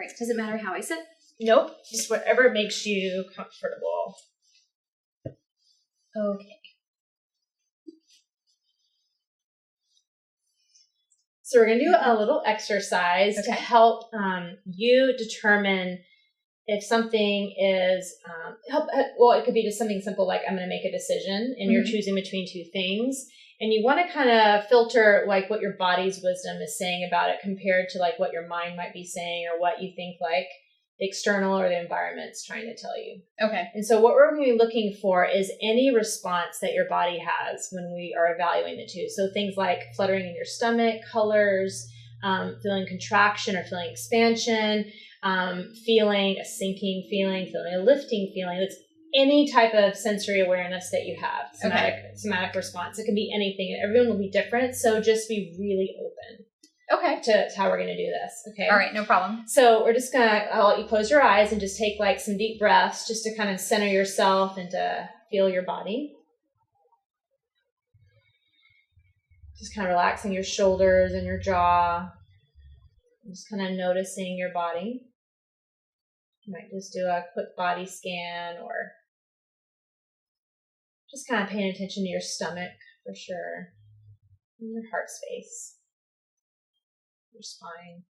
right. Does it matter how I sit? Nope. Just whatever makes you comfortable. Okay. So we're going to do a little exercise to help you determine if something is, it could be just something simple like I'm going to make a decision and you're choosing between two things. And you want to kind of filter like what your body's wisdom is saying about it compared to like what your mind might be saying or what you think like the external or the environment's trying to tell you. Okay. And so what we're going to be looking for is any response that your body has when we are evaluating the two. So things like fluttering in your stomach, colors, feeling contraction or feeling expansion, feeling a sinking feeling, feeling a lifting feeling. It's any type of sensory awareness that you have, somatic response. It can be anything. Everyone will be different. So just be really open. Okay. To how we're going to do this. Okay. All right. No problem. So we're just I'll let you close your eyes and just take like some deep breaths just to kind of center yourself and to feel your body. Just kind of relaxing your shoulders and your jaw. Just kind of noticing your body. You might just do a quick body scan or just kind of paying attention to your stomach for sure. And your heart space. Your spine.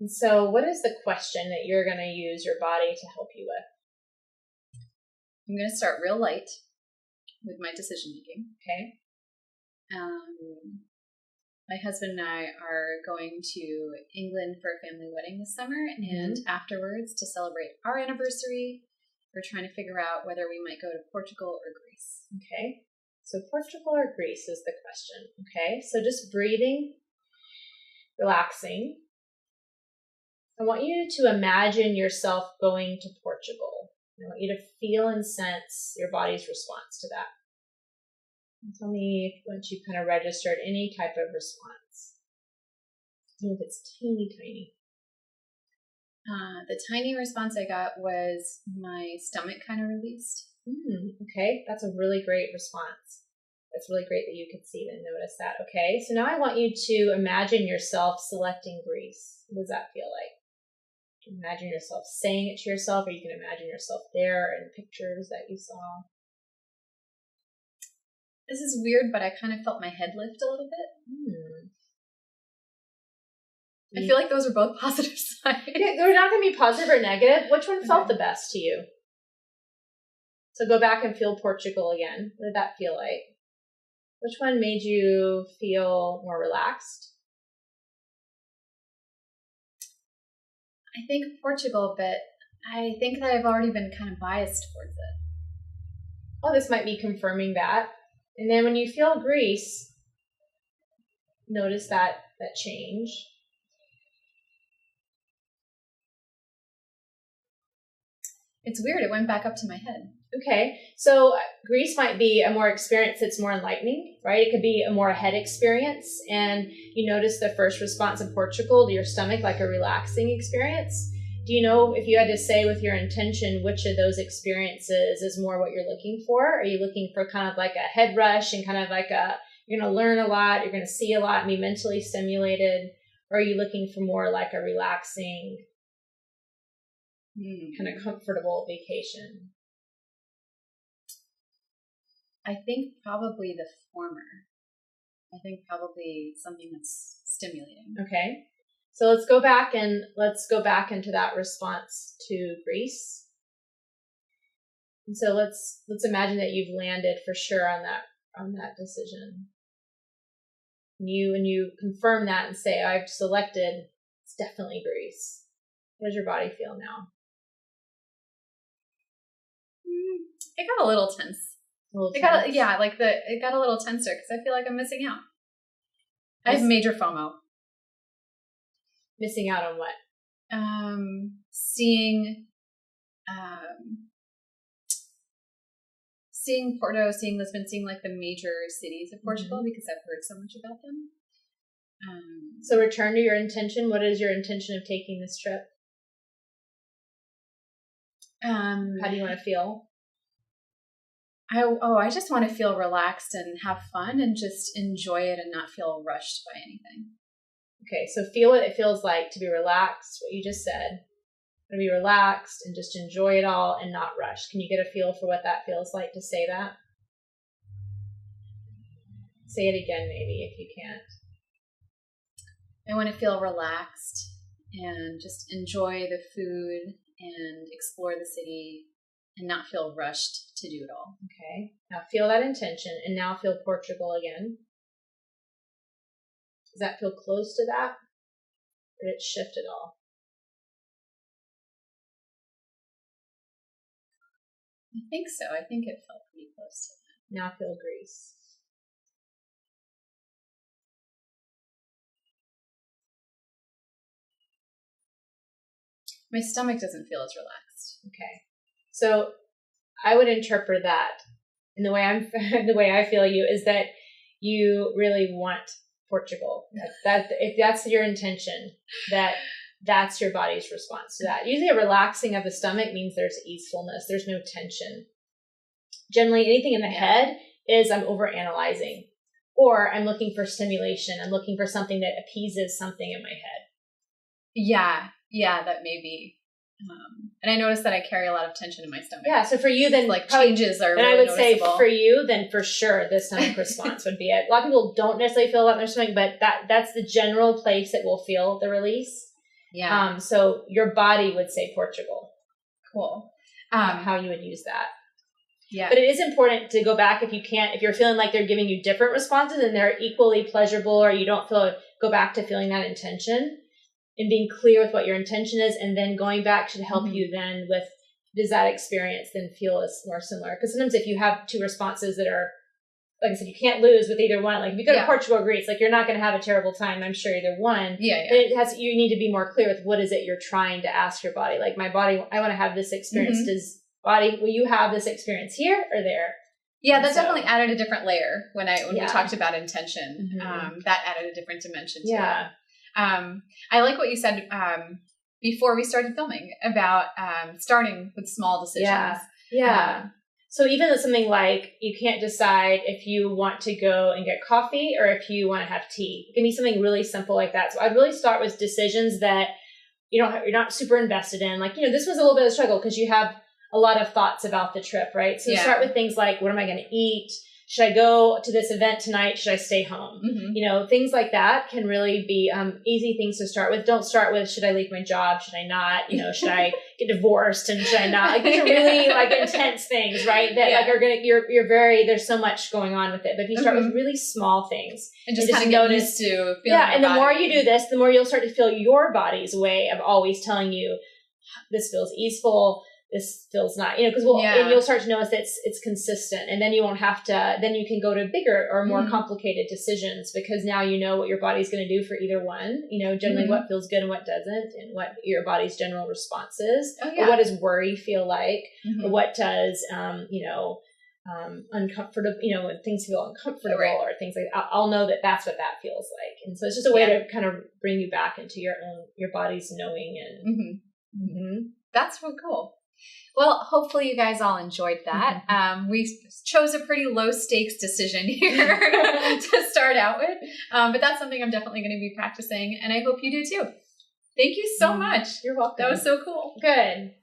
And so what is the question that you're going to use your body to help you with? I'm going to start real light with my decision making. Okay. My husband and I are going to England for a family wedding this summer, and afterwards, to celebrate our anniversary, we're trying to figure out whether we might go to Portugal or Greece. Okay. So Portugal or Greece is the question. Okay. So just breathing, relaxing. I want you to imagine yourself going to Portugal. I want you to feel and sense your body's response to that. And tell me once you've kind of registered any type of response. Even if it's teeny tiny. The tiny response I got was my stomach kind of released. Okay, that's a really great response. That's really great that you could see it and notice that. Okay, so now I want you to imagine yourself selecting Greece. What does that feel like? You can imagine yourself saying it to yourself, or you can imagine yourself there in pictures that you saw. This is weird, but I kind of felt my head lift a little bit. I feel like those are both positive signs. Yeah, they're not going to be positive or negative. Which one felt the best to you? So go back and feel Portugal again. What did that feel like? Which one made you feel more relaxed? I think Portugal, but I think that I've already been kind of biased towards it. Oh, this might be confirming that. And then when you feel Greece, notice that change. It's weird. It went back up to my head. Okay. So Greece might be a more experience that's more enlightening, right? It could be a more head experience. And you notice the first response of Portugal to your stomach, like a relaxing experience. Do you know if you had to say with your intention, which of those experiences is more what you're looking for? Are you looking for kind of like a head rush and kind of like you're going to learn a lot, you're going to see a lot and be mentally stimulated? Or are you looking for more like a relaxing, kind of comfortable vacation? I think probably the former. I think probably something that's stimulating. Okay. So let's go back into that response to Greece. And so let's imagine that you've landed for sure on that decision. When you confirm that and say, I've selected, it's definitely Greece. What does your body feel now? It got a little tense. It got a little tenser because I feel like I'm missing out. I have major FOMO. Missing out on what? Seeing Porto, seeing Lisbon, seeing like the major cities of Portugal because I've heard so much about them. So return to your intention. What is your intention of taking this trip? How do you want to feel? I just want to feel relaxed and have fun and just enjoy it and not feel rushed by anything. Okay, so feel what it feels like to be relaxed, what you just said. To be relaxed and just enjoy it all and not rush. Can you get a feel for what that feels like to say that? Say it again, maybe, if you can't. I want to feel relaxed and just enjoy the food and explore the city and not feel rushed to do it all. Okay, now feel that intention, and now feel Portugal again. Does that feel close to that? Or did it shift at all? I think so. I think it felt pretty close to that. Now feel Greece. My stomach doesn't feel as relaxed. Okay, so I would interpret that, and the way I feel you is that you really want Portugal. That if that's your intention, that's your body's response to that. Usually, a relaxing of the stomach means there's easefulness. There's no tension. Generally, anything in the head is I'm overanalyzing, or I'm looking for stimulation. I'm looking for something that appeases something in my head. Yeah, that may be. And I noticed that I carry a lot of tension in my stomach. Yeah, so for you, then like changes are. And really I would noticeable. say for you, then for sure, the stomach response would be it. A lot of people don't necessarily feel that in their stomach, but that's the general place that will feel the release. Yeah. So your body would say Portugal. Cool. How you would use that. Yeah. But it is important to go back if you're feeling like they're giving you different responses and they're equally pleasurable, or you don't feel, go back to feeling that intention and being clear with what your intention is. And then going back should help you then with, does that experience then feel as more similar? Because sometimes if you have two responses that are, like I said, you can't lose with either one. Like if you go to Portugal or Greece, like you're not going to have a terrible time, I'm sure, either one. Yeah. But you need to be more clear with what is it you're trying to ask your body. Like my body, I want to have this experience. Does body, will you have this experience here or there? Yeah, that definitely added a different layer when we talked about intention. That added a different dimension to it. I like what you said before we started filming about starting with small decisions. So even with something like you can't decide if you want to go and get coffee or if you want to have tea. It can be something really simple like that. So I'd really start with decisions that you're not super invested in. Like, this was a little bit of a struggle because you have a lot of thoughts about the trip, right? So start with things like, what am I going to eat? Should I go to this event tonight? Should I stay home? Things like that can really be easy things to start with. Don't start with, should I leave my job? Should I not? Should I get divorced? And should I not? Like, these are really like intense things, right? That like are gonna, you're very, there's so much going on with it. But if you start with really small things and just kind of get used to feeling and the more you do this, the more you'll start to feel your body's way of always telling you, this feels easeful. This feels not, because and you'll start to notice that it's consistent, and then you won't have to, then you can go to bigger or more complicated decisions because now you know what your body's going to do for either one, generally what feels good and what doesn't, and what your body's general response is, or what does worry feel like, or what does, uncomfortable, when things feel uncomfortable or things like that. I'll know that that's what that feels like. And so it's just a way to kind of bring you back into your body's knowing and that's real cool. Well, hopefully you guys all enjoyed that. We chose a pretty low stakes decision here to start out with, but that's something I'm definitely going to be practicing, and I hope you do too. Thank you so much. You're welcome. That was so cool. Good.